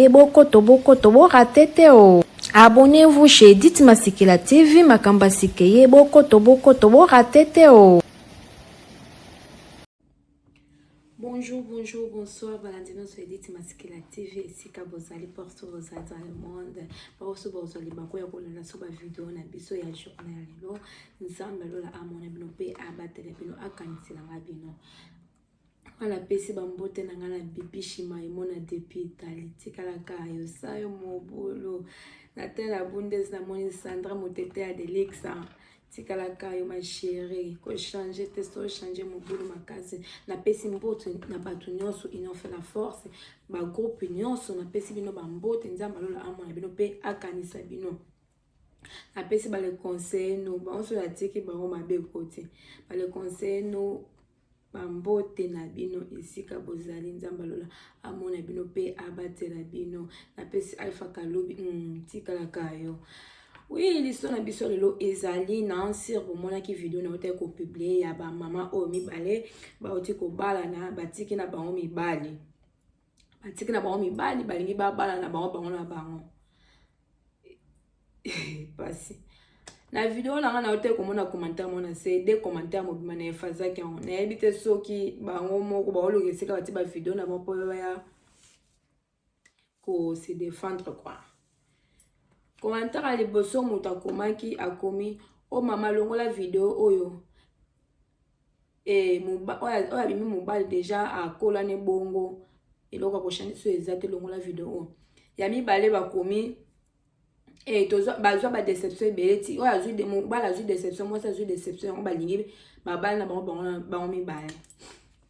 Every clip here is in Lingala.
Boko tobo ratete o. Abonnez-vous chez Edith Masikela TV, Makamba Sikeye, boko tobo ratete o. Bonjour, bonsoir, Valentina sur Edith Masikela TV, ici Kabozali, partout Rosali dans le monde. Barosu Bozali, Bakoya Kolana Soba vidéo, na biso ya journal, lo, Nzamba Lola Amona Binope, Abatele Bino, Akanisi na Bino. Ala pesi bambote na ngana bibi shima imona depuis Italie tikala kayo sayo mobolo na tela bundes na moni Sandra motete ya Delexa tikala kayo ma chérie ko changer te so changer mobolo makasi na pesi mbote na batu nyonso inofe la force ba groupe nyonso na pesi bino bambote nzamba lola amona bino pe akanisa bino na pesi ba le conseil no ba onso la tiki ba o mabe kote ba le conseil no bambote na bino isika bozali nzamba lola amona bino pe abatela bino na pesi Alpha Kalobi tikala kayo. Oui, l'histoire na biso lelo ezali na ansir bomona ki video na ote ko publier ya ba mama o mibale ba oti ko bala na batiki na bango mibali balingi ba bala na bango na bango pasi na video na ngana ote komona commentaire mona c'est des commentaires mo bimana efaza ki on na ebite soki bango moko ba olokesika bati ba video na bon po ya ko se défendre quoi. Commentaire à liboso muta komaki akomi o mama longo la video oyo oya bimi mobali déjà akola ne bongo eloko ko changer so exact longo la video o ya mibale bakomi et tozo bazwa ba déception beleti o azui de mon bala azui déception moi ça azui déception on balingi ba bala na bango mibale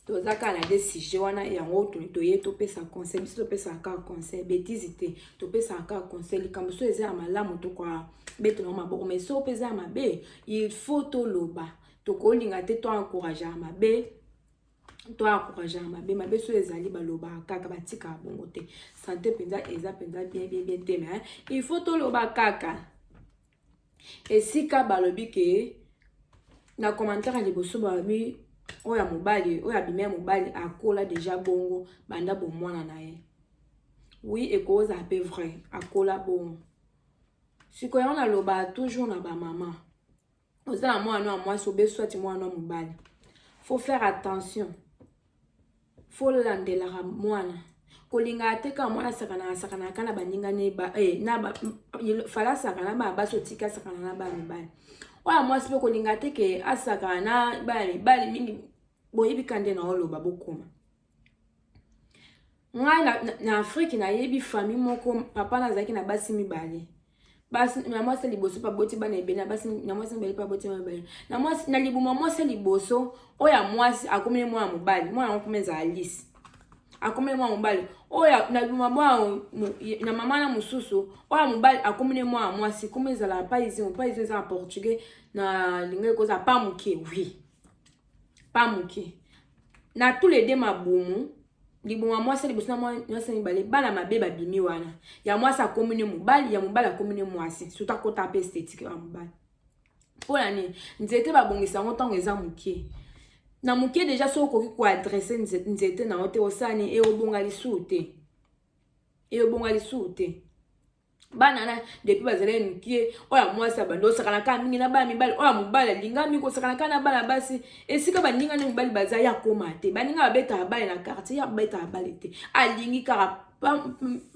toza ka na décision wana yango to ye to pesa conseil biso to pesa ka conseil bêtise te to pesa ka conseil likambo so eza malamu to kwa beto na maboko mais so pesa mabe il faut to loba to ko linga te to encourager mabe to encourager mabe so ezali baloba kaka batika bongo te santé penza eza penza bien te mais il faut to loba kaka esika balobi ke na commentaire liboso babi oya mobali oya bimé mobali akola déjà bongo banda bo mwana na ye oui et cause à peu vrai akola bongo siko yana loba toujours na ba mama oza moi so be soit moi no mobali faut faire attention faut landela mwana kolinga ateka mwana sakana kana baninga ne ba na ba fala sakana ba baso tika sakana na ba mibali oya moi sipe kolinga teke asakana ba mibali mingi boyebi kande na oloba bokoma ngai na Afrique na yebi famille moko papa na zaki na basi mibale basi na mwasi liboso pa boti bana ebena basi na mwasi mbele pa boti mibale na mwasi na libuma mwasi liboso oya mwasi akomele mwana mobali mwana nkomeza Alice akomele mwana mobali oya na libuma mwa na mama na mususu oya mobali akomele mwana mwasi komeza la paisien za en portugais na lingue koza pa muke oui pas muke na tous les deux mabumu libuma mwasi liboso na mwasi mibale bana mabe babimi wana ya mwasi akomune mobali ya mobali akomune mwasi surtout kota pe esthétique ya mobali pona ni nzete babongisa ngo tango eza muke na muke déjà so ko ko adresser nzete na hote osani e obonga lisute bana na depuis bazale nkie oya mwasi abando sakana ka mingi na ba mibali oya mobali linga mi ko sakana kana bana basi esika baninga na mibali baza ya koma te baninga babeta bale na quartier ya babeta bale te alingi kara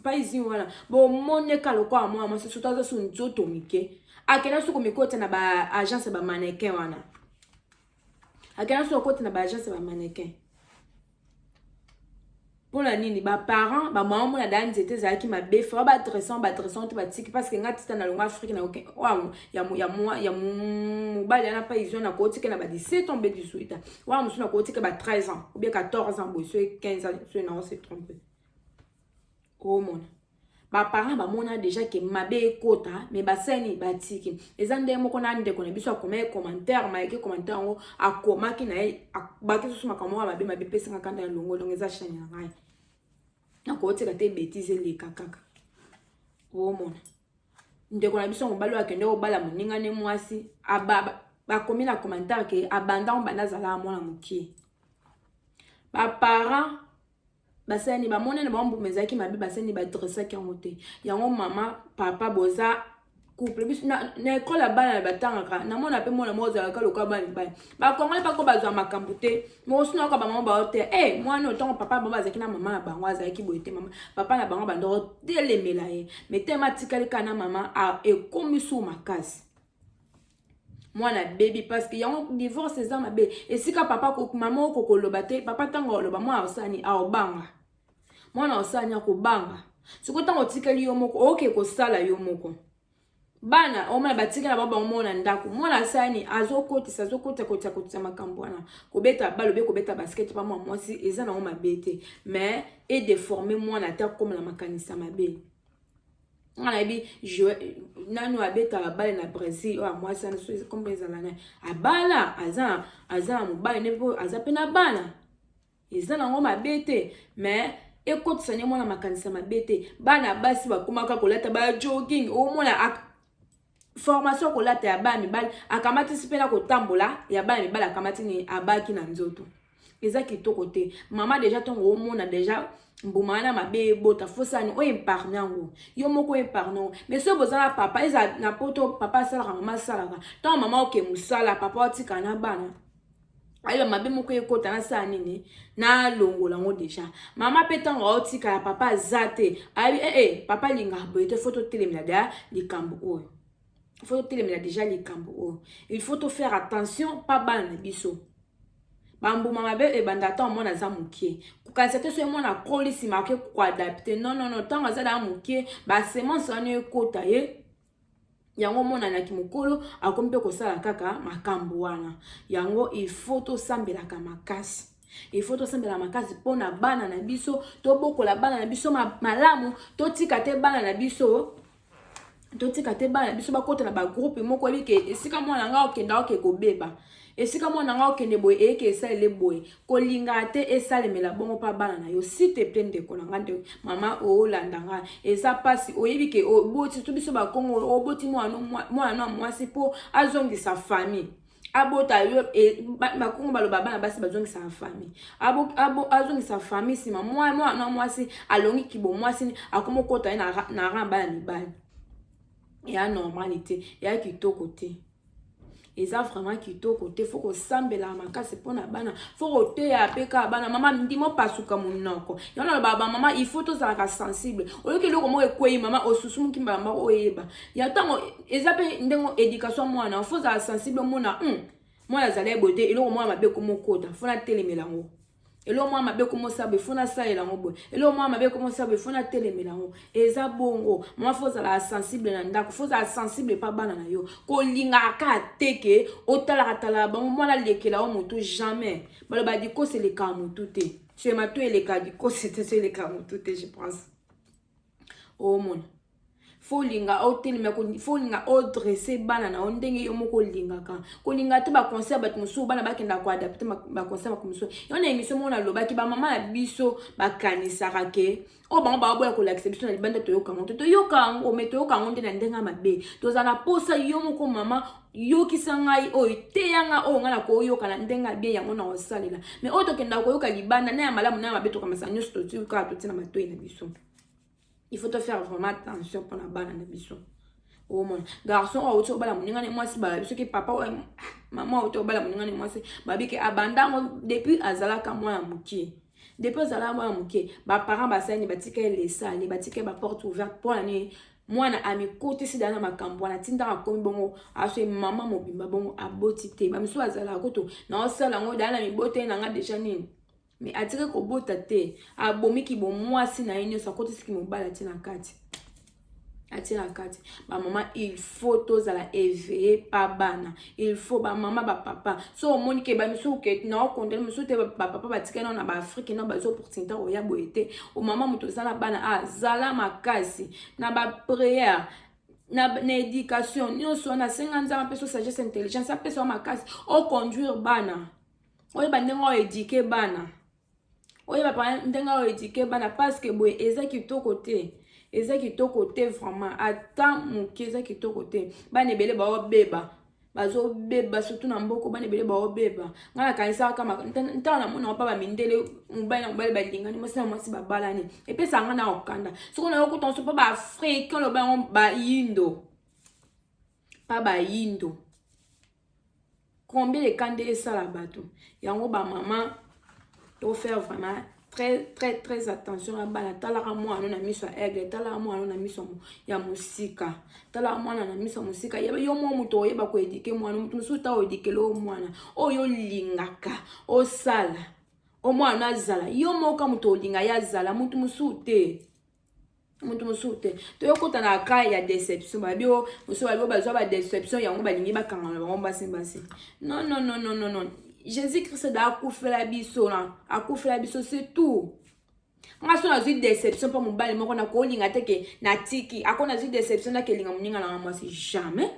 pa izi wana bo mone ka lokwa amwa mwasi sutaza su nzoto mike akena su ko mikota na ba agence ba mannequin wana akena su ko na ba agence ba mannequin pour la nini ba parents ba maman na dan zete za ki mabe fa ba dressant te ba tiki parce que ngati tana longa Afrique na ok wa ya mobali na pas ils ont na ko tiki na ba 17 ans be 18 ans wa musu na ko tiki ba 13 ans ou bien 14 ans bo so 15 ans so na on se trompe oh mon ba parents ba mona déjà que mabe kota mais ba seni ba tiki ezande moko na ndeko na biso akoma commentaire ma eke commentaire ngo akoma ki na ba ke so makamo mabe pesa ngakanda longo longo eza chanya na ngai na ko tika te bêtise le kakaka oh mon ndeko na biso mobali akende obala moninga ne mwasi ba komi na commentaire ke abanda on bana zala mwana mukie ba parents basani ba monene ba mbumeza ki mabe basani ba dressa ki ngote yango mama papa boza couple bis na école la bana batanga na mona pe mona moza ka loka bani bani ba kongole pa ko bazwa makambo te mo sino ka ba mama ba te mwana otongo papa ba bazaki na mama na bango azaki boyete mama papa na bango bando telemela ye mais thématique kana mama a ekomisu makasi mwana baby parce que yango divorce eza mabe esika papa ko mama ko koloba te papa tango loba mwana osani a obanga mwana osani akobanga siko tango tikali yo moko oke ko sala yo moko bana omana batika na baba omona ndako mwana sani azokota makambo wana kobeta balobe kobeta basket pa mwa mwasi eza na ngoma bete mais et déformer mwana ta comme la makanisa mabe ngana bi jouer nanu abeta la balle na Brésil o mwasi na so comme ezalana abala aza mobali ne po azapena bana eza na ngoma bete mais ekoti sanye mwana makanisa mabete bana basi bakomaka kolata ba jogging o mwana formation ko lata ya bana mibali akamati sipela ko tambola ya bana mibali akamati ni abaki na nzoto eza kitoko te mama déjà tongo omona déjà mbumana mabe bota fosani o imparnango yo moko imparnango mais so bozala papa eza na poto papa sala mama sala tant mama oke musala papa otika na bana ayo mabe moko ekota na sa nini na longola ngo déjà mama petango otika ya papa zate ayi papa linga boyete photo telemela da likambo oyo il faut te déjà les cambo. Il faut te faire attention pas ban na biso. Bambu mama be e bandata mo na za mukie. Kukansete so mo na kolisi marqué ko adapter. Non tango za da mukie ba semence ane kota ye. Yango mona na kimukolo akompe ko sala kaka makambo wana. Yango il faut to sambela ka makasi. Il faut to sambela makasi pona bana na biso, to bokola bana na biso malamu, to tika te bana na biso. Totika te bana biso bakota na ba groupe moko bike esika mwana nga okenda okeko beba esika mwana nga okende boye eke esale boye kolinga te esale mela bongo pa bana na yo si te plende ko nga nde mama o landa nga eza pasi oyebike o boti to biso ba kongo o boti mwana mwasi po azongisa famille abota yo bakongo baloba bana basi bazongisa famille azongisa famille sima mwana mwasi alongi kibo mwasi akomokota na ramba na mibali ya normalité ya kitoko te eza vraiment kitoko te faut ko sambela makasi pona bana faut ko te ya peka bana mama ndimo pasuka munoko yona baba mama il faut to za sensible oyoke loko mo ekwei mama osusumu kimbamba oyeba ya tango eza pe ndengo éducation mwana faut za sensible mona mwana zale bote eloko mwana mabe ko mokota faut na telemela ngo elo mwa mabe ko mosabe fona saela ngobo elo mwa mabe ko mosabe fona telemela ngo eza bongo mwa foza la sensible na ndako foza sensible pa bana na yo ko linga ka teke otala katala ba mwana lekela o mutu jamais baloba di ko c'est le cas mutu te chez mato et le cas di ko c'est le cas mutu te je pense oh mon faut linga otelema ko faut linga odresser bana na ondenge yo moko linga ka ko linga te ba conseil ba musu bana bakenda ko adapter ba conseil ba musu yona émission mona lobaki ba mama na biso ba kanisa ke o ba ba boya ko l'acceptation na libanda to yoka to yoka ngo meto yoka ngo ndena ndenga mabe to za na posa yo moko mama yoki sangai o te yanga o ngala ko yoka na ndenga bien yango na osalela mais o to kenda ko yoka libanda na ya malamu na mabe to kama sanyo sto tu ka to tina matoi na biso. Il faut te faire vraiment attention pour la balle en biso. Oh mon garçon, oh tu bala muninga ne moi si bala biso ki papa maman oh tu bala muninga ne moi si babi ke abanda depuis azala ka moi mukie. Depuis azala moi mukie, ba parents ba sani batika les salles, batika ba porte ouverte pour l'année. Moi na ami côté si dana makambo na tinda ka komi bongo aso maman mobimba bongo abotite. Ba miso azala koto na osala ngo dana mi bote na nga déjà nini. Mais atire ko bota te abomi ki bo mwasi na yenyo sa kote siki mobala tina kati atina kati ba mama il faut toza la éveiller pa bana il faut ba mama ba papa so moni ke ba miso ke na okondela miso te ba papa ba tika na ba Afrique na ba zo opportunité o ya boete o mama muto zala bana zala makasi na ba prière na éducation nyonso na 50 ans peso sagesse intelligence peso makasi o conduire bana o ba ndengo éduquer bana oye papa ndenga o éduquer bana parce que boy eza kitoko te vraiment ata muki eza kitoko te bana ebele ba obeba bazo beba surtout na mboko bana ebele ba obeba ngana kanisa kama ntana na mona pa ba mindele mobali na mobali balingani mwasi na mwasi babalani epesa ngana okanda soko na yokuta so pa ba africain lo ba yindo pa ba yindo combien de candés ça la bateau yango ba maman to faire vraiment très attention à bana tala moi na miso aigle tala moi na miso ya musika tala moi na miso musika yo mo muto yeba ko edike mwana mutu suta o edike lo mwana o yo lingaka o sala o mwana zala yo mo ka muto linga ya zala mutu musute to yokota na ka ya déception ba bio muso ba bio bazwa ba déception yango balingi bakanga na bango basi non. Jésus-Christ a akufela biso c'est tout. Nga so na zui déception pa mobali moko na ko linga teke na tiki akona zui déception na kelinga muninga na mwasi jamais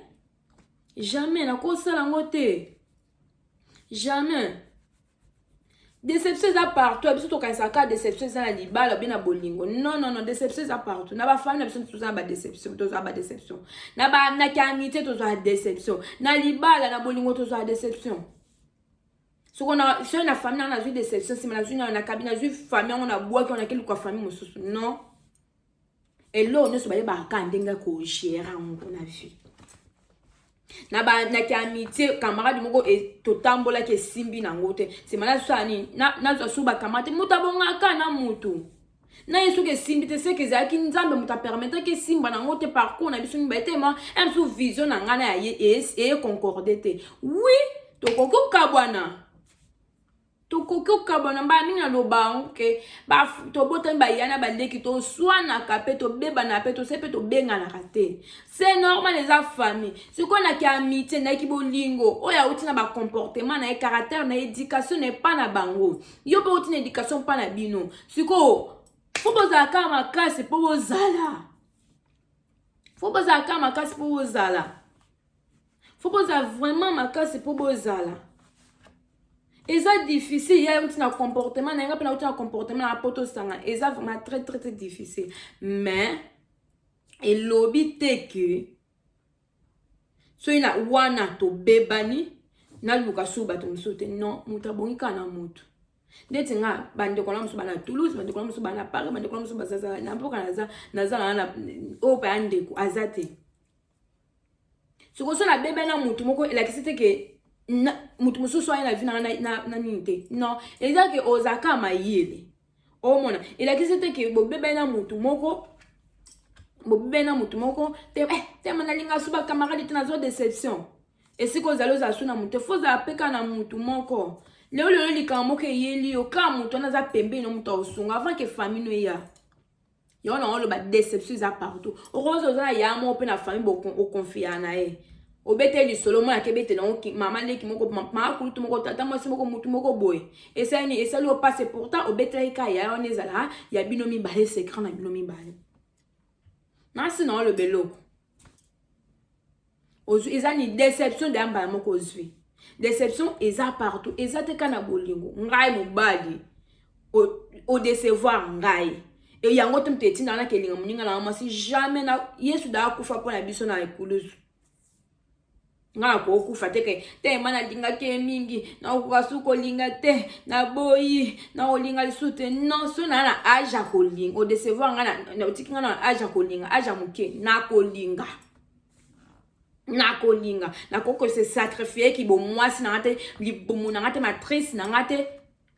na ko sala ngote jamais. Déception za partout biso to kanisa ka déception za na libala bien na bolingo non déception za partout na ba famille na biso to za ba déception na ba na kamité to za déception na libala na bolingo to za déception. Si on a famille, on a vu déception, si on a vu na cabine, on a vu famille, on a bois, on a quelque famille, non. Et là, on ne se bat pas quand on a ko gérant, on a vu. Na amitié camarade moko et totambola ke simbi na ngote. C'est malade ça ni na zo suba kamate mutabonga kana mutu. Na yesu ke simbi te se ke zaki nzambe muta permettre ke simba na ngote parcours na biso ni betema, un sous vision na ngana ya et concordete. Oui, to koko kabwana. Tokoko kabana ba minga lo ba ke ba to botan ba yana ba leki to swana kape to beba na pe to sepe to benga na kate c'est normal les familles ce qu'on a qui amitié na ki bolingo o ya uti na ba comportement na caractère na éducation n'est pas na bango yo pe uti na éducation pas na bino siko faut poser kama makasi po bozala faut poser kama makasi po bozala faut poser vraiment makasi po bozala. Et ça difficile, il y a un comportement, il y a un comportement à poto sanga, et ça vraiment très difficile. Mais et lobby te que so ina wana to bebani na luka suba to msote non mutabongi kana mutu. Ndeti nga bande kola musuba na Toulouse, bande kola musuba na Paris, bande kola musuba zaza na mpoka naza na opa andeko azate. So so na bebe na mutu moko elakisite ke mutu mususu aina vina na ninte non ezake ozaka mayele o mona elakisite ke bobebe na mutu moko te manalinga suba camarade te na zo déception et si ko zalo za suna mutu fo za peka na mutu moko leo likamo ke yeli o ka mutu na za pembe no mutu osunga avant que famille no ya yo na on le ba déception za partout o rozo za ya mo pe na famille o confiana obete li solo mo akebete na mama leki moko mama kulutu moko tata mwasi moko mutu moko boy esani esali o passe pourtant obete ka ya on ezala ya binomi balé secret na binomi balé na sino le beloko ozu ezani déception de amba moko ozwi déception eza partout eza te kana bolingo ngai mobali o décevoir ngai e yango tumteti na kelinga muninga na mwasi jamais na yesu da kufa pona biso na ekuluzu nga ko kufa te mana linga ke mingi na ukasuko linga te na boyi na olinga lisute non so na aja ko linga o décevoir nga na otikinga na aja ko linga aja muke na ko linga na koko se sacrifier ki bo mwasi na ngate li bomu na ngate matrice na ngate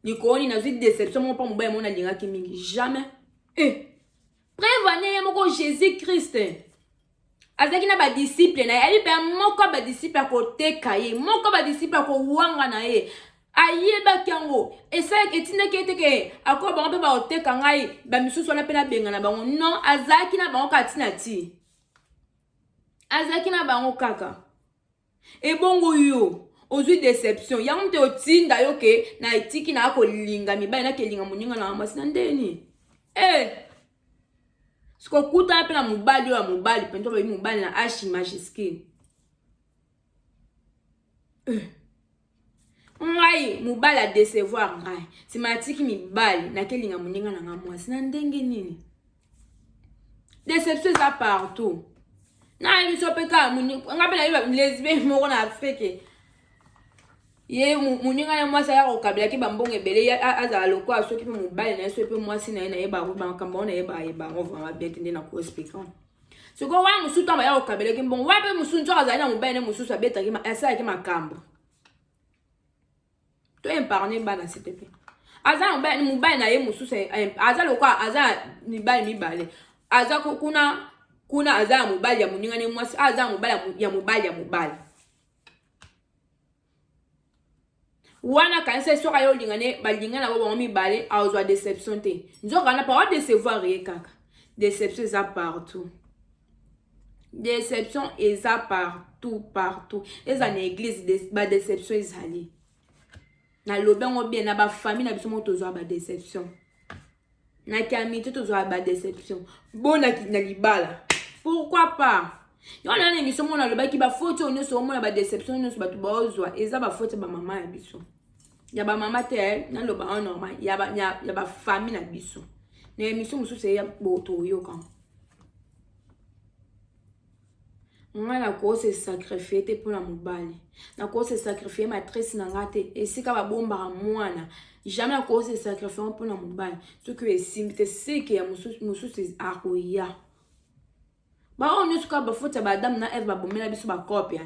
li koni na zui déception mo pa mbaye mo na linga ke mingi jamais prévenez moko Jésus Christ azaki na ba disciple na yebi pe moko ba disciple ko teka ye moko ba disciple ko wanga na ye ayeba kango esa etina keteke akwa bango pe ba oteka ngai ba misusu na pe na benga na bango non azaki na bango katina ti azaki na bango kaka e bongo yo ozui déception ya mte otinda yo ke na etiki na ko linga mibali na kelinga muninga na mwasi na ndeni Siko kuta pe na mubali wa mubali pento ba mubali na ashi majiski. Ngai mubali a décevoir ngai. Si matiki mibali na kelinga muninga na ngamwa sina ndenge nini. Déception za partout. Na biso peka muni ngabe na yiba lesbian moko na Afrique. Ye muninga na mwasi ya kokabela ki bambonge bele ya azala loko asoki pe mobali na so pe mwasi na yeba ko bankamba na yeba on vraiment bien tende na ko expliquer. Siko wa musu tamba ya kokabela ki mbongo wa pe musu nzo azala na mobali na musu abeta ki asa ki makambo. To emparne bana s'il te plaît. Azala mobali na ye musu azala loko azala ni bali mi bale. Azala kuna azala mobali ya muninga na mwasi azala mobali ya mobali. Wana kanisa soka yo lingane balingana bo mi bale a ozwa déception te. Nzoka na pas décevoir rien kaka. Déception ça partout. Déception eza partout. Eza na église ba déception ezali. Na lobengo bien na ba famille na biso mo tozwa ba déception. Na kamité tozwa ba déception. Bona na libala. Pourquoi pas? Yon na émission mona loba ki ba faute on so mona ba déception on so ba tuba ozwa eza ba faute ba maman ya biso. Ya ba mama te na loba on normal ya ba famille na biso. Na émission musu se ya boto yo kan. Ngala ko se sacrifier te pour la mobali. Na ko se sacrifier matrice na ngate et si ka ba bomba mwana. Jamais ko se sacrifier pour la mobali. Ce que est te c'est que ya musu se akoya. Ba on yusuka ba faute ba Adam na Eve ba bomela biso ba copia.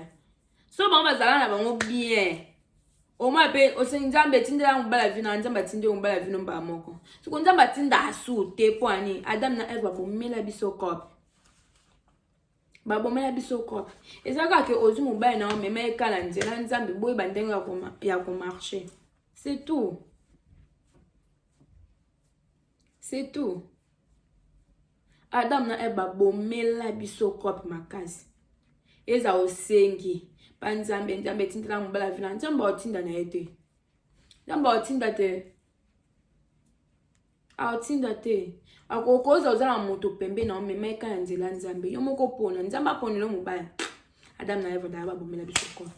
So ba bazala na bango bien. O ma pe o se nzambe tindela mbala vina nzamba tinde mbala vino mba moko. So ko nzamba tinda asu te poani Adam na Eve ba bomela biso copia. Ba bomela biso copia. Ezaka ke ozu mobali na meme ekala nzela nzambe boy bandenga ya ko marcher. C'est tout. C'est tout. Adam na Eva bomela biso copia makasi. Eza osengi. Panzambe nzambe tindela mbala vina nzambe otinda na ete. Nzambe otinda te. Otinda te. Akokoza ozala moto pembe na meme ekala nzela nzambe. Yo moko pona nzambe aponela mobali. Adam na Eva da ba bomela biso copia.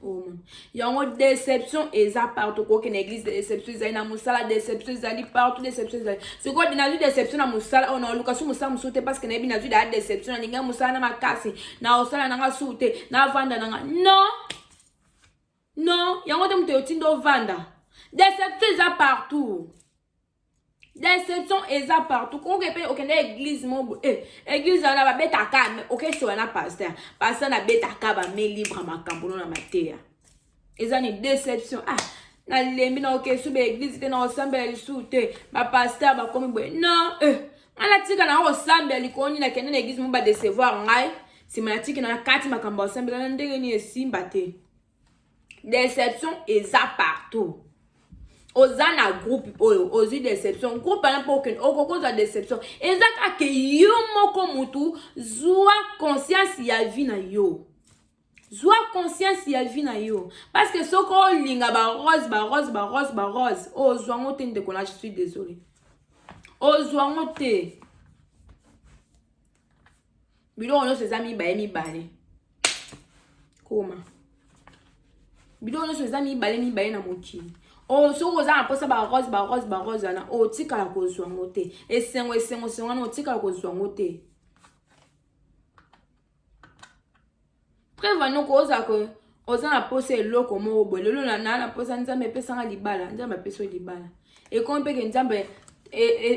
Oh mon. Yango déception eza partout ko ke na église de déception eza na musala déception ezali partout déception ezali. Ce ko dina zu déception na musala on luka su musala musote parce que na bi na zu da déception na ninga musala na makasi na osala na nga sute na vanda na nga. Non, yango te mute otindo vanda. Déception eza partout. Déception eza partout. Ko ke pe okende église mo église na ba betaka OK so na pasteur. Pasteur na betaka ba me libre makambo na mateya. Eza ni déception. Na lembi na OK so be église te na osambela lisute. Ba pasteur ba komi boy. Non, ala tika na osambela likoni na kende na église mo ba décevoir ngai. Si malatika na kati makambo osambela na ndenge ni esimba te. Déception eza partout. Ozana groupe ozi déception groupe na poken okokoza déception ezaka ke yo moko mutu zwa conscience ya vie na yo. Zwa conscience ya vie na yo parce que soko linga ba rose ozwa ngote ndeko na je suis désolé. Ozwa ngote bilo ono sezami mi bale. Koma bilo ono sezami mi bale na mokili. Oh, so rosa aposa ba rose na o tika la kozwa ngote. Esengo na o tika la kozwa ngote. Prévoyons ko oza ko oza na posa eloko mo bolelo na posa nzambe pesa nga libala, nzambe pesa libala. E kon pe ke nzambe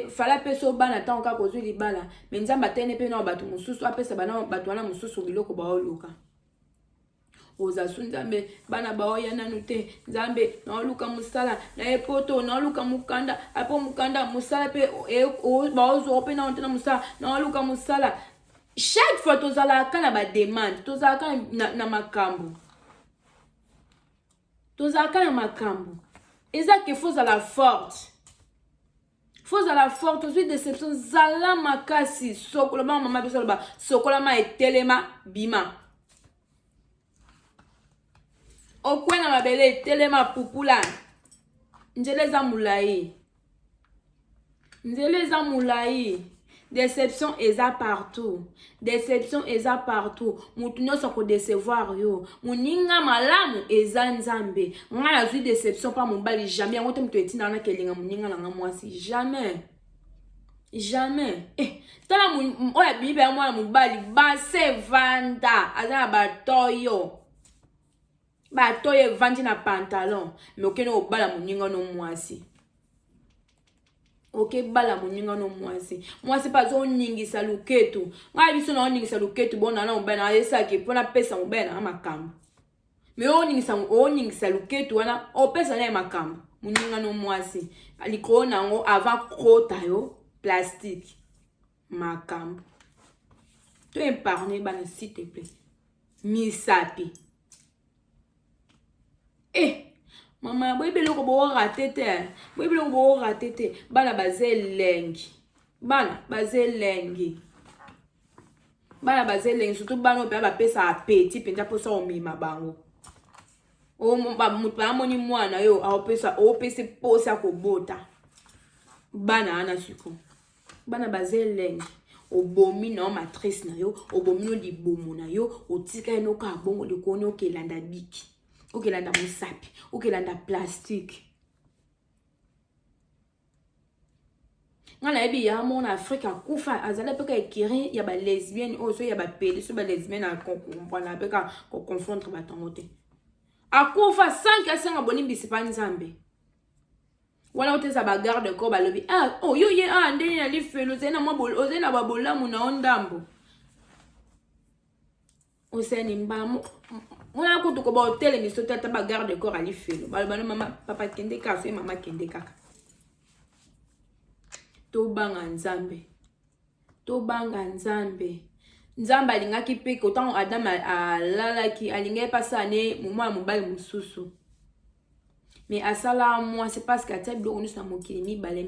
fala peso bana ta onka kozwa libala, me nzambe atene pe na batu mususu apesa bana batu wana mususu biloko ba oluka. Oza sunzambe bana baoya nanu te nzambe na oluka musala na epoto na oluka mukanda apo mukanda musala pe baozo pe na ontena musala na oluka musala. Chaque fois tozala kana ba demande tozala kana na makambo eza que faut la forte ozwi déception zala makasi sokola mama biso ba sokola ma etelema bima okwena mabele telema pupula nzele za mulai déception eza partout mutu nyonso ko décevoir yo muninga malamu eza nzambe ngana zwi déception pa mobali jamais yango te mutu etinda na kelinga muninga na mwasi jamais Jamais. Tala oya bibe ya mwana mobali base vanda aza na batoyo. Batoyo evandi na pantalon. Me okene obala moninga no mwasi. Ok bala moninga no mwasi. Mwasi pa zo ningisa luketu. Nga biso na oningisa luketu bona na mobali na yesa ke pona pesa mobali na makambo. Me oningisa luketu wana opesa na makambo. Moninga no mwasi. Alikro na ngo avant krota yo plastique. Makambo. Tu épargné bana s'il te plaît. Misapi. Maman, boy beloko bo ratete. Boy beloko bo ratete. Bana bazelengi. Bana bazelengi. Bana bazelengi surtout bana pe ba pesa appétit penja posa o mima bango. O mutba moni mwana yo a opesa posa ko bota. Bana ana suko. Bana bazelengi. Obomi na matrice na yo, obomi no libomo na yo, otika eno ka bongo likoni okelanda biki, okelanda musapi, okelanda plastique. Ngana ebi ya mon Afrique akufa azala peka ekiri ya ba lesbienne oso ya ba pede so ba lesbienne a comprendre peka ko confondre batangote. Akufa sans que ça ngaboni bisipa nzambe. Wala oteza ba garde corps balobi yo ye ndeni na lifelo zena mabolo ozena babola muna ondambo oseni mbamo wala kutuko ba hotel ni so tata ba garde corps ali felo balobana mama papa kende ka so mama kende kaka to banga nzambe alingaki peke autant Adam alalaki alingai pasa ne mumwa mobali mususu. Mais à ça là, moi, c'est parce qu'à tête de nous sommes mi balé.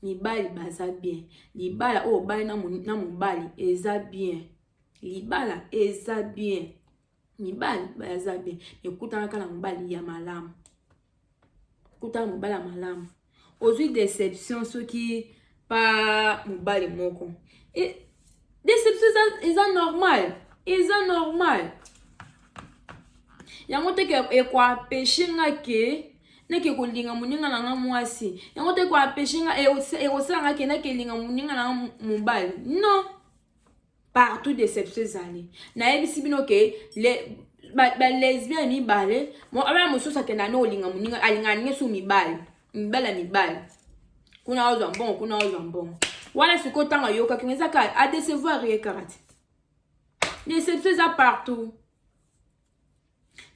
Mi bali baza bien. Li bala oh bali na mon bali eza bien. Li bala eza bien. Mi bali baza bien. Écoute en kana mon bali ya malam. Écoute mon bala malam. Aujourd'hui déception ceux qui pas mon bali moko. Et déception c'est normal. C'est normal. Yango te ke kwa peshinga ke neke kolinga muninga na mwasi. Yango te kwa peshinga osanga ke neke linga muninga na mobali. Non. Partout déception zali. Na ebisi bino ke ba lesbienne mi bale, mo aba mususa ke na no linga muninga alinga ninge mi bale. Kuna ozo mbon. Wala siko tanga yoka kineza ka a décevoir ye karate. Déception za partout.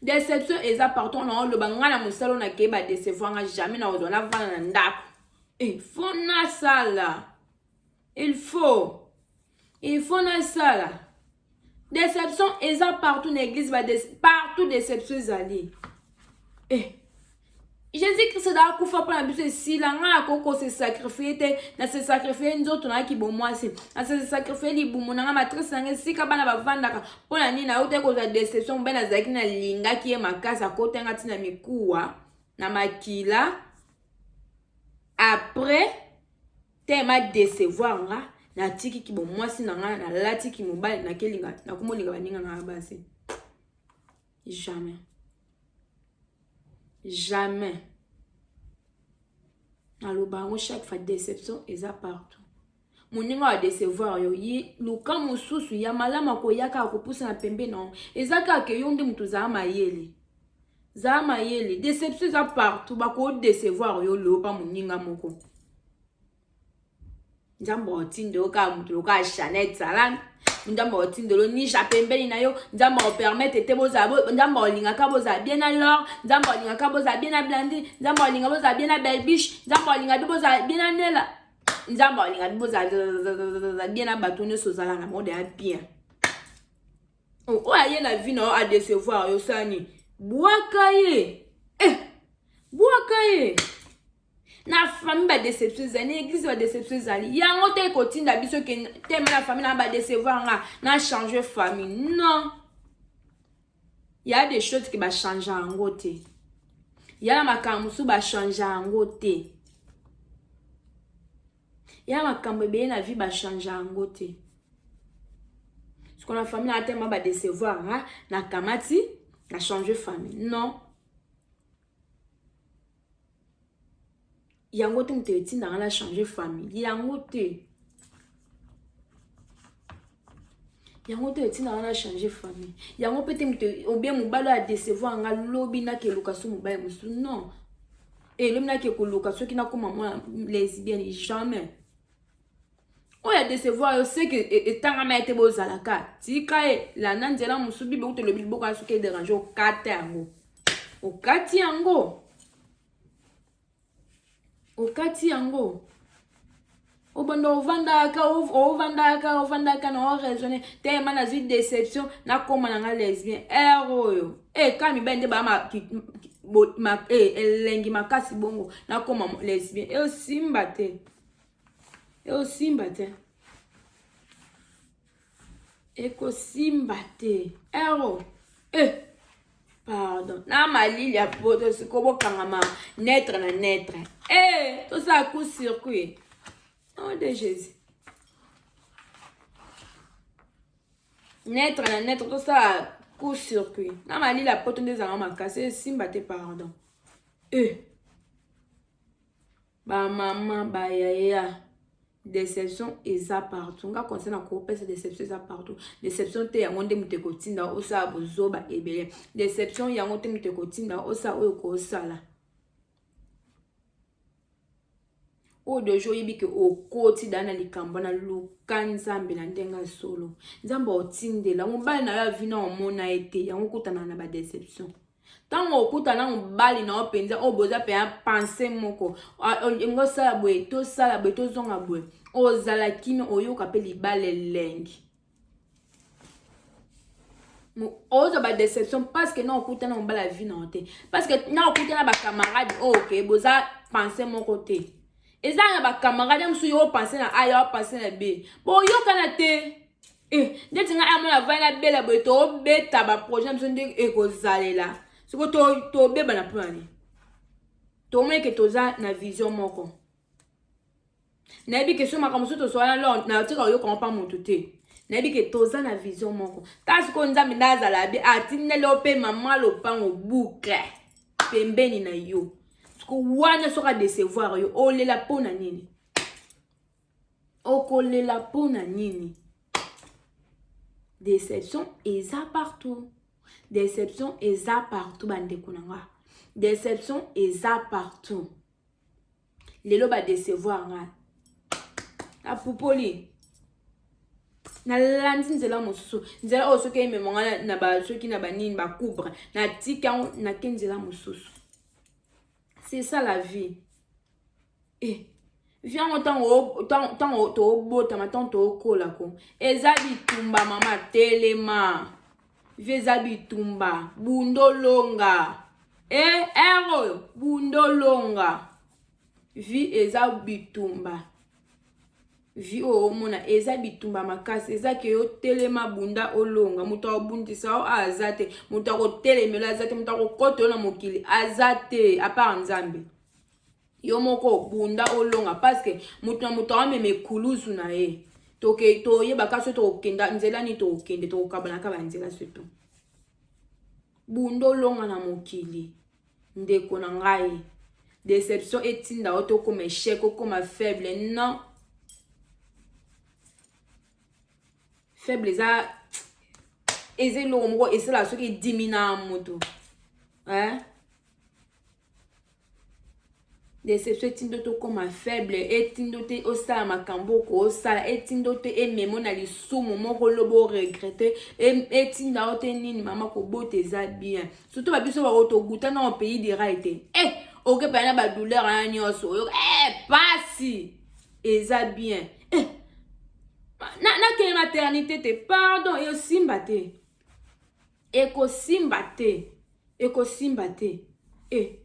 Déception eza partout on le bangana musalo na ke ba décevoir jamais na ozo na vana na ndako. Il faut na sala. Il faut na sala. Déception eza partout na église ba partout déception zali. Jésus-Christ da kufa pa na biso si la ngana koko se sacrifier na se sacrifier nzoto na ki bomwasi na se sacrifier li bumu na matrice na sika bana bavandaka pona nini na ote ko za déception bena zaki na linga ki e makasa kota ngati na mikuwa na makila après tema décevoir nga na tiki ki bomwasi na nga na lati ki mobali na kelinga na kumolinga baninga na basi. Jamais. Alors, chaque fois déception est partout. Moninga wa décevoir yo yi luka mususu ya malama ko yaka akupusa na pembe non. Ezaka ke yonde mutu za mayele. Déception za partout ba ko décevoir yo lo pa moninga moko. Njambo otindo ka mutu ka Chanel Salan. Njambo otindo ni chapembe na yo, njambo permettre te bozabo, njambo linga ka boza bien alors, njambo linga ka boza bien na Blandi, njambo linga boza bien na Belbiche, njambo linga boza bien na Nela. Njambo linga boza bien na Batone sozala na mode ya bien. O aye na vie na a décevoir yo sani. Boakaye. Boakaye. Na famille ba déception zani église ba déception zali yango te kotinda biso ke teme na famille na ba décevoir nga na changer famille non. Il y a des choses qui va changer en côté. Il y a makambo su ba changer en côté. Il y a makambo be na vie ba changer en côté. Ce qu'on a famille na teme ba décevoir nga na kamati na changer famille non. yango te mutu etinda la changer famille yango te etinda la changer famille yango pete mutu ou bien mobalo a décevoir nga lobi na ke lokaso mobile musu non lobi na ke ko lokaso ki na koma moi lesbienne jamais oya décevoir yo c'est que etanga ma ete bozalaka tika la nanzela musu bibe uto lobi boka suke déranger okata yango okati yango obanda ovandaka na raisonner te mana zi déception na koma na nga lesbien oyo kami bende ba ma elengi makasi bongo na koma lesbien osimba te ekosimba te pardon na malili ya poto sikobo kangama naître na naître tout ça coup circuit nom de Jésus naître na naître tout ça coup circuit na malili ya poto nde zanga makasi simba te pardon ba mama ba yaya déception eza partout nga concerne ko pesa déception eza partout déception te yango nde mutu kotinda osa bozoba ebele déception yango te mutu kotinda osa oyo ko sala o dojo yibi ke okoti dana likambo na luka nzambe na ndenga solo nzambe otindela mobali na yo avina omona ete yango kutana na ba déception tango okutana mobali na openza oboza pe un pensée moko ngo sala boye to zonga boye ozala kimi oyoka pe libale lengi oza ba déception parce que na okutana mobali vie na ote parce que na okutana ba camarade OK boza pensée moko te ezanga ba camarade musu yo penser na A yo penser na B bo yoka na te ndeti nga amona vana bela boye to beta ba projet musu nde ekozalela siko to beba na plani to meke toza na vision moko na ebi ke so makamusu to soana lo na tika yo kompa mutu te na ebi ke toza na vision moko ta siko nzambe ndazala bi atinele ope mama lo pango boucle pembeni na yo siko wana soka décevoir yo olela pona nini okolela pona nini déception eza partout. Déception eza partout bande kunanga. Déception eza partout. Lelo ba décevoir nga. La popoli. Na lanzi nzela mususu. Nzela osoke me monga na ba soki na ba nini ba couvre. Na tika na kenzela mususu. C'est ça la vie. Viens autant to bota matant to kola ko. Eza bitumba mama telema. Veza bitumba bundolonga bundolonga vi eza bitumba vi mona eza bitumba makasi eza ke yo telema bunda olonga muto obundisa o azate muto ko telemela azate muto ko koto na mokili azate a part nzambe yo moko bunda olonga parce que muto ameme kuluzu na ye toke to yeba kaso to kenda nzela ni to kende to kabana ka banzela seto bundo longa na mokili ndeko na ngai déception etinda oto comme échec comme faible non faible za ezelo moko esela soki dimina moto déception etindo to comme faible etindo te osala makambo ko osala etindo te ememo na lisumu moko lobo regretter etinda ote nini mama ko bote za bien surtout ba biso ba oto guta na pays de raité oke pa na ba douleur na nyoso yo pasi eza bien na ke maternité te pardon yo simba te ekosimba te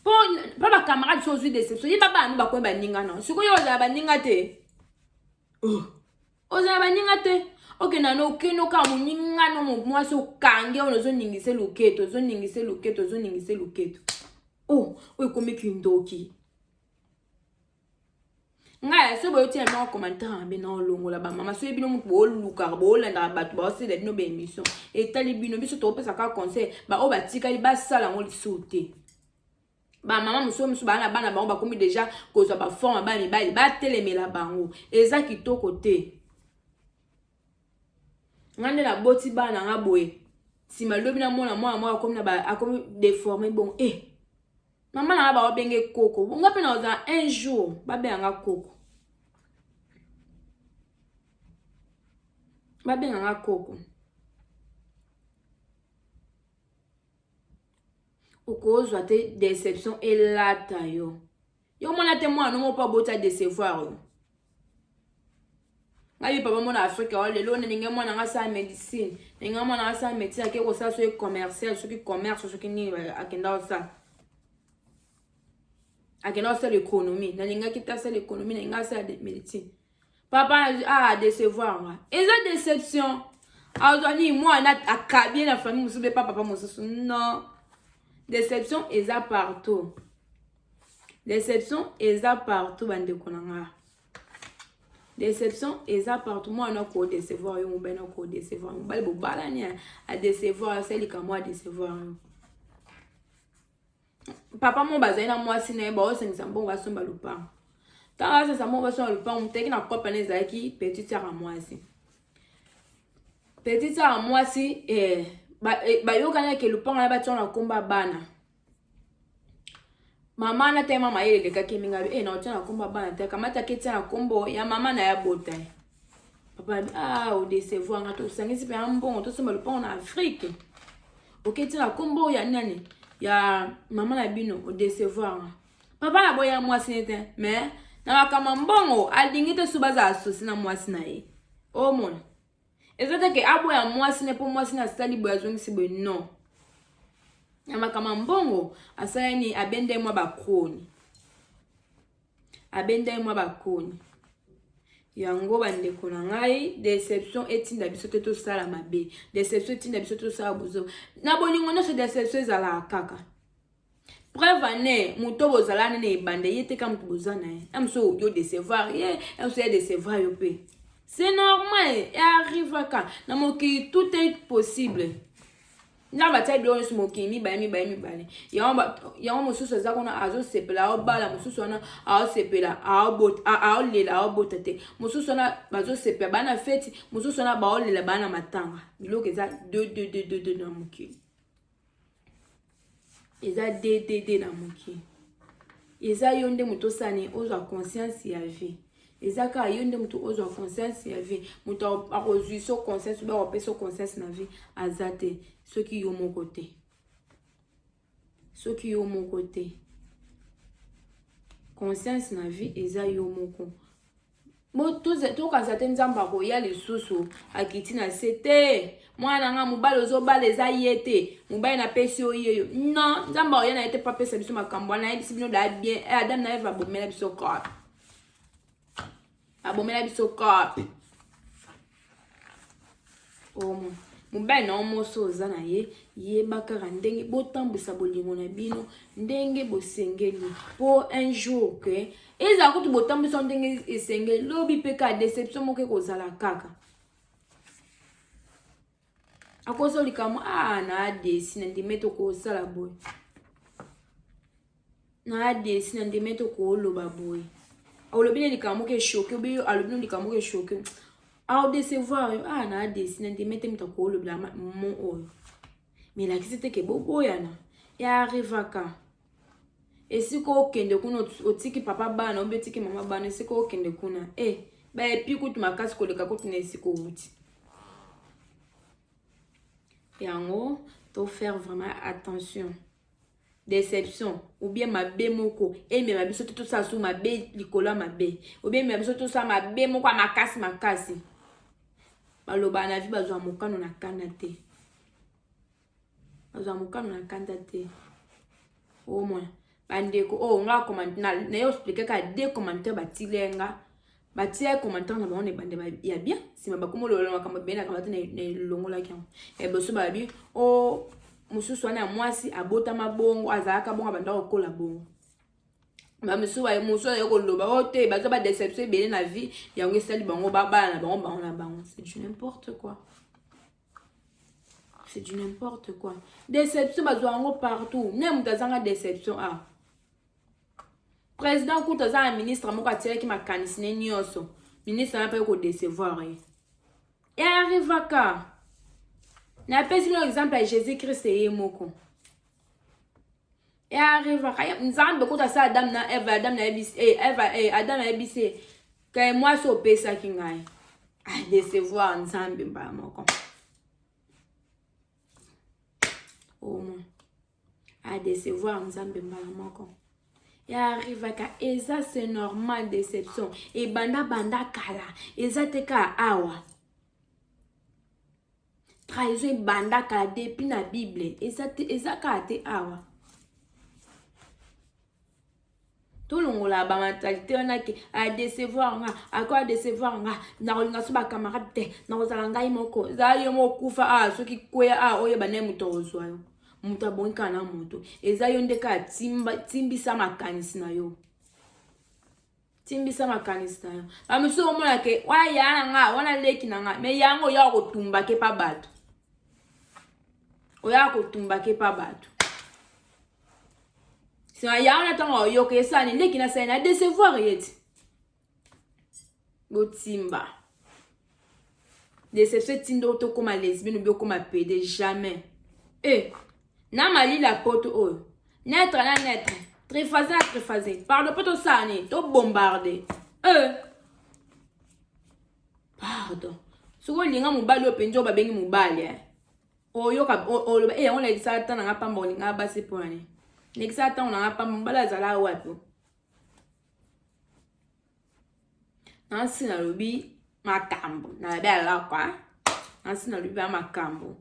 Pas ma camarade chose déception. Il va pas nous bakwe baninga non. Suko yo za baninga te. Oza baninga te. Ok nano keno ka muninga no mo so kange ono zo ningise luketo, zo ningise luketo. We komi kindoki. Nga so boyo ti na commentaire ambe na olongola ba mama so ebino mu bo luka bo landa batu ba se de no be émission. Et tali bino biso to pesa ka conseil ba o batika li ba sala ngoli soute. ba maman musu bana bana bango ba komi déjà kozwa ba forme ba mibali ba telemela bango eza kitoko te ngande na boti bana nga boye sima lobi na mona mwa akomi na ba akomi déformé bon maman na ba obenge koko nga pe na oza un jour ba be nga koko ba be nga koko okozwa te déception elata yo mona te mwana no pa bota décevoir yo ngai papa mona Afrique wa lelo ninge mwana nga sa médecine ninge mwana nga sa médecine ke ko sa so commercial so ki commerce so ki ni akenda sa l'économie na ninga kita sa l'économie ninga sa médecine papa décevoir moi eza déception azoni mwana akabie na famille musu be papa musu non. Déception eza partout. Déception eza partout bande konanga. Déception eza partout. Moi on a ko décevoir yo mobena ko décevoir. Mbali bo balani a décevoir celle ka moi décevoir. Papa mon bazana moi sine ba o sengisa mbongo ba somba lupa. Ta sa mo ba somba lupa mteki na kopa na zaki petite sœur à moi si. Petite sœur à moi si ba yo kana ke lupa na ba tsona komba bana. Mama na tema maele ka kiminga na tsona komba bana te kamata ke tsana kombo ya mama na ya bota. Papa o décevoir ngato sangisi pe ambongo to somba lupa na Afrique. Ok tsana kombo ya nani ya mama na bino o décevoir. Papa na boya moi sinete mais na kama mbongo alingite subaza asosi na moi sinaye. O mona. Ezata ke abo ya mwasi ne po mwasi na stali bo yazongi sibo non. Yama kama mbongo asaya ni abende mwa bakoni. Abende mwa bakoni. Yango bande kona ngai déception etinda biso te to sala mabe. Déception etinda biso to sala bozo. Na boningo no se déception ezala kaka. Preuve ne muto bozala ne bande yete kam to bozana e. Amso yo décevoir ye, amso ya décevoir yo pe. C'est normal, et arrive quand namoki tout est possible. Na bataille de on smoki mi ba. Ya on mususu za kona azo sepela o bala mususu na a sepela a bot a lela o botate. Mususu na bazo sepela bana feti mususu na ba o lela bana matanga. Biloko eza 2 na moki. Eza D na moki. Eza yonde mutosani ozo conscience ya vie. Ezaka yonde mutu ozo conscience ya vie mutu akozui so conscience ba opé so conscience na vie azate soki yo mon côté conscience na vie eza yo moko mo to kazate nzamba ko ya lisusu akiti na sete mwana nga mubalo zo bale za yete mubale na pesi oyeyo non nzamba o ya na ete pa pesa biso makambo na ebisi bino da bien Adam na Eva bomela biso kwa abomela biso kope omo mobali na omoso oza na ye bakaka ndenge botambwisa bolingo na bino ndenge bosengeli po un jour ke eza kutu botambwisa ndenge esengeli lobi pe ka déception moko kozala kaka akoso likamo na adesi na ndimeto kosala boy na adesi na ndimeto koloba boy olobine likamo ke choqué obi alobine likamo ke choqué au décevoir na dessiner ndimete mta ko olobila mon oyo mais la kisite ke boboyana ya arrivaka esiko okende kuna otiki papa bana obi otiki mama bana esiko okende kuna ba epi kutu makasi koleka kutu na esiko uti yango to faire vraiment attention. Déception ou bien ma bé moko mais ma biso tout ça sous ma bé likola ma bé ou bien ma biso tout ça ma bé moko makasi baloba na vie bazwa mokano na kanda te au moins bandeko nga comment na yo expliquer ka des commentaires batilenga batia commentaire na bone bande ya bien si mabakumo lolo makambo bena kamata na longola kyango boso babi mususu wana mwasi abota mabongo azalaka bongo banda kokola bongo ba mususu wa mususu ya koloba ote bazo ba déception bele na vie yango esali bango babala na bango c'est du n'importe quoi déception bazo yango partout ne mutazanga déception président kuta za ministre moko atire ki makanisi ne nyonso ministre na pe ko décevoir et arrive ka na pesi no exemple ya Jésus Christ ye moko et arrive ka nzambe kuta sa Adam na Eva Adam na ebisi Adam na ebisi ka moi so pesa ki ngai a décevoir nzambe mba moko à décevoir nzambe mbala moko et arrive ka eza c'est normal déception et banda kala eza te ka awa trahison banda kala depuis na Bible eza ka te awa tout longola ba mentalité on a ki à décevoir nga à quoi décevoir nga na kolinga so ba camarade te na kozala ngai moko za yo moko fa soki kwea oye bane mutozwa yo muta bonka na moto eza yo ndeka timbisa makanisi na yo bamuso omona ke wa ya nga wana leki na nga me yango ya kotumba ke pa bato oya kotumba ke pa bato sina ya ona tango yo ke sani leki na sa na décevoir yeti botimba déception tindo to comme lesbienne ou bien comme pédé jamais na mali la pote oyo naître na naître triphasé pardon poto sani to bombarder pardon soko linga mobali openjo babengi mobali oyo ka oloba on la kisata na ngapa mboni ngaba sepone ne kisata on ngapa mbala zala wapi na sina lobi makambo na bela kwa na sina lobi makambo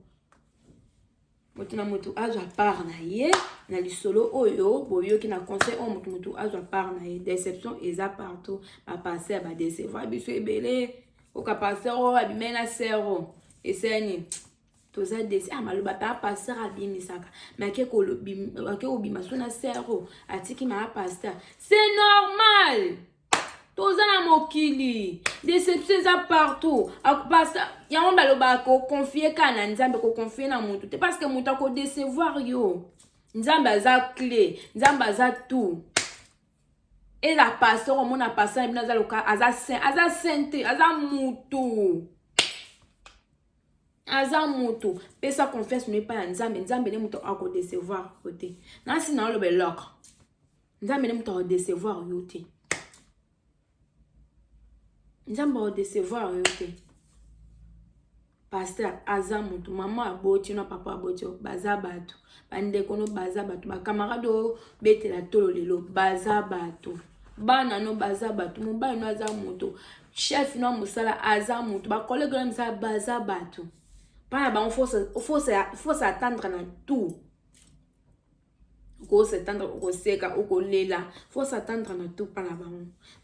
Motuna mutu azwa part na ye na lisolo oyo boyo ki na conseil o mutu azwa part na ye déception eza partout ba passer ba décevoir biso ebele o ka passer o abimena zéro eseni toza desi maloba pa passer abimisaka make ko lobi ake obima sona zéro atiki ma passer c'est normal toza na mokili déception za partout parce yango baloba ko confier kana nzambe ko confier na mutu te parce que mutu ko décevoir yo nzambe aza clé nzambe aza tout et la pasteur au monde a passé na za loka aza sainte aza mutu pesa confiance ne pas nzambe ne mutu ko décevoir côté na sina lo beloko nzambe ne mutu ko décevoir yo te nzambe o décevoir yo te pasteur aza mutu mama aboti na papa aboti baza bato bande kono baza bato ba camarade betela tolo lelo baza bato bana no baza bato mobali no aza mutu chef no musala aza mutu ba collègue no musala baza bato pana ba faut attendre na tout ko s'attendre ko seka ko lela faut s'attendre na tout pana ba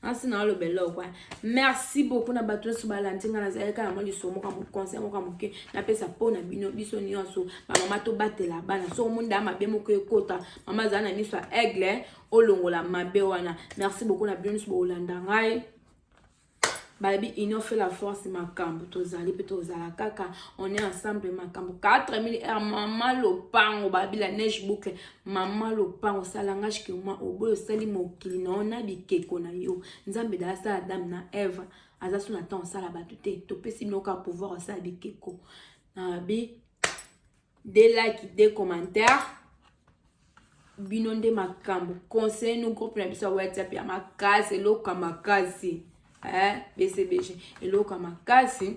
nasi na lo belo kwa merci beaucoup na bato so balantinga na zaleka na moli somo ka mo conseil mo ka moke na pesa pona bino biso nyonso ba mama to batela bana so munda mabe mo ko ekota mama zana miso aigle olongola mabe wana merci beaucoup na bino so bolanda ngai Baby, il nous fait la force, makambo. Tozali, tozala kaka. On est ensemble, makambo. 4000 heures, maman le pango, baby, la neige boucle. Maman le pango, salangage que moi, au bout, sali mokili, na on a bikeko na yo. Nzambe da sa Adam na Eve. Azasu na tan sala batute. Topé si noka pouvoir sa bikeko. Nabi, des likes, des commentaires. Binonde makambo. Conseil nous groupe na biso WhatsApp ya makasi, loka makasi. BCBG eloko makasi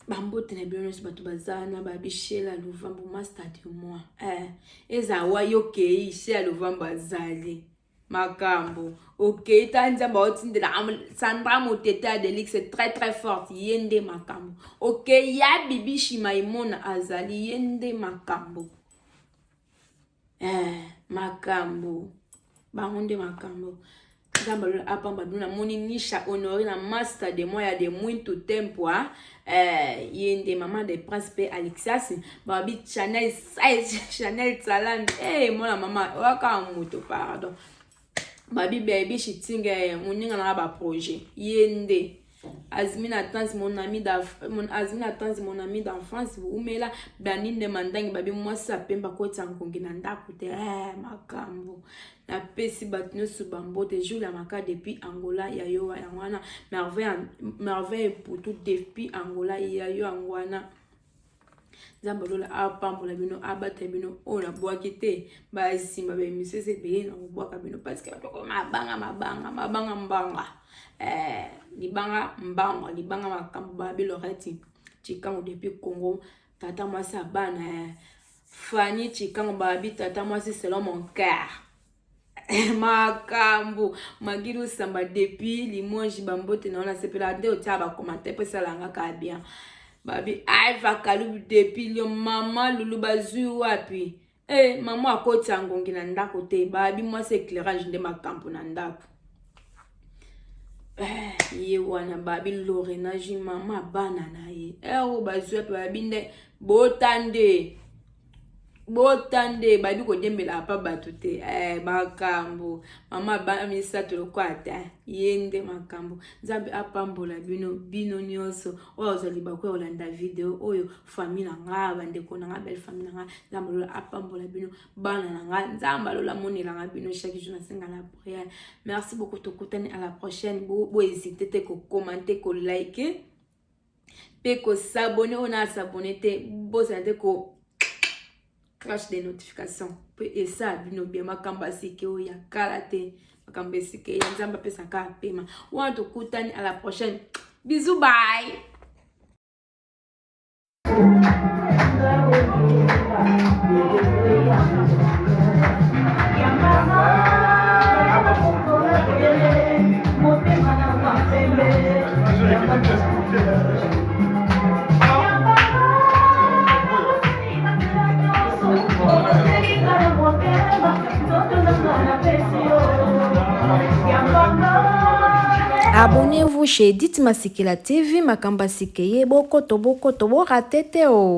bambote na bino so bato bazana babishela Luvambo master de moi eza wa yoke ishe Luvambo azali makambo OK tanja ba otindela Sandra Moteta Delix c'est très forte yende makambo OK ya Bibi Shimaimona azali yende makambo makambo bangonde makambo Zambalo apamba duna moni nisha honoré na master de moi ya de muito tempo yende maman de Prince Alexias babi Chanel size Chanel talent mona mama waka muto pardon babi baby shitinga muninga na ba projet yende Azmina Tanzi mon ami d'enfance umela baninde mandangi babi mwasi apemba kota nkongi na ndako te makambo na pesi batino subambote jour ya maka depuis Angola ya yo yangwana merveille pour tout depuis Angola ya yo yangwana Nzambe lola apambola bino abata bino ona bwaki te ba simba be misese be na bwaka bino parce que batoko mabanga mbanga libanga makambo ba biloreti chikango depuis Congo tata mwasi abana Fanny chikango ba bi tata mwasi selon mon cœur makambo magiru samba depuis Limoges bambote na ona sepela nde otaba commentaire pesa langa ka bien babi aiva kalubu depuis le mama lulu bazui wapi mama akota ngongi na ndako te babi mwasi éclairage nde makambo na ndako ye wana babi Lorena ji mama bana na ye o bazui wapi babi nde botande babi ko dembela pa batu te makambo mama ba misato lokwata yende makambo Nzambe apambola bino nyonso ozali bakwe olanda video oyo famille na nga bandeko na nga belle famille na nga Nzambe lola apambola bino bana na nga Nzambe lola monela nga bino chaque jour na senga la prière. Merci beaucoup, tokutani à la prochaine. Bo hésitez te ko commenter ko liker pe ko s'abonner, on a s'abonner te bo sante ko cloche des notifications et ça bino bien makamba sike o ya karate makamba sike ya Nzamba pesa ka pema wa tokutani à la prochaine. Bisous, bye. Abonnez-vous chez Edith Masekela TV, Makamba Sikeye, boko to raté te o.